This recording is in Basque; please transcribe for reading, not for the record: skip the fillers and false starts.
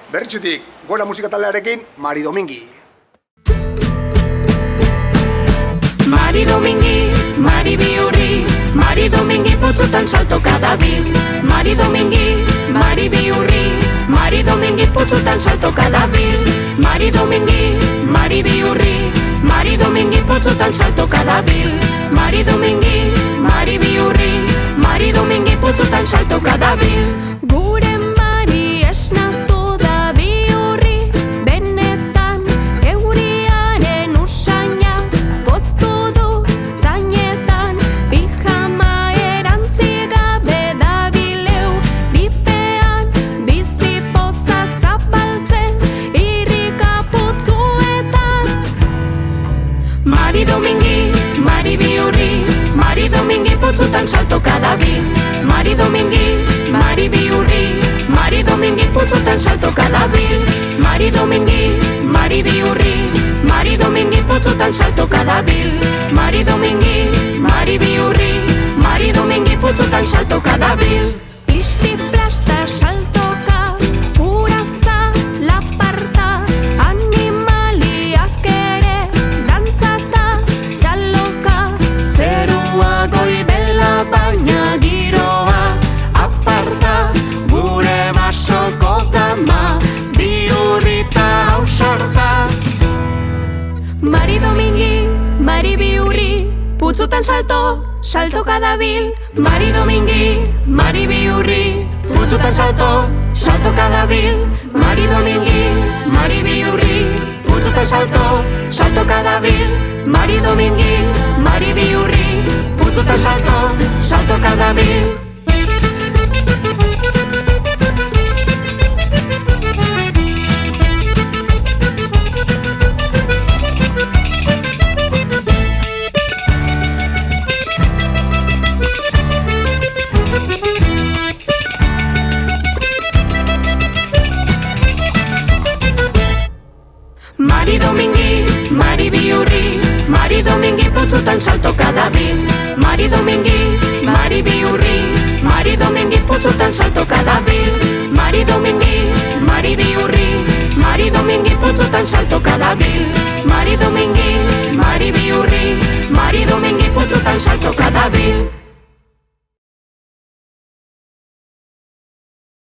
Berritxutik, Gora musika taldearekin, Mari Domingi. Mari Domingi, Mari Bihurri, Mari Domingi putzutan saltoka dabil. Mari Domingi, Mari Bihurri, Mari Domingi putzutan saltoka dabil. Mari Domingi, Mari Bihurri, Mari Domingi putzutan saltoka dabil. Mari Domingi, Mari Bihurri, Mari Domingi putzutan saltoka dabil. Gure Mari esnatu da Bihurri, benetan euriaren usaina poztu du zainetan. Pijama erantzi gabe dabileu, bipean bizi poza zapaltzen irrika putzuetan. Mari Domingi, Mari Bihurri, Mari Domingi putzutan saltoka dabil. Mari Domingi, Mari Bihurri, Mari Domingi putzutan saltoka dabil. Mari Domingi, Mari Bihurri, Mari Domingi putzutan saltoka dabil. Mari Domingi, Mari Bihurri, Mari Domingi putzutan saltoka dabil. Pisti plasta saltoka, uraza laparta, animaliak ere dantzata txaloka. Zerua goibela baina giroa aparta, gure basoko dama Bihurrita ausarta. Mari Domingi, Mari Bihurri, putzutan saltoka dabil. Mari Domingi, Mari Bihurri, putzutan saltoka dabil. Mari Domingi, Mari Bihurri, putzutan saltoka dabil. Mari Domingi, Mari Bihurri, putzutan saltoka dabil. Mari Domingi, Mari Bihurri, Mari Domingi putzutan saltoka dabil. Mari Domingi, Mari Bihurri, Mari Domingi putzutan saltoka dabil. Mari Domingi, Mari Bihurri, Mari Domingi putzutan saltoka dabil. Mari Domingi, Mari Bihurri, Mari Domingi putzutan saltoka dabil.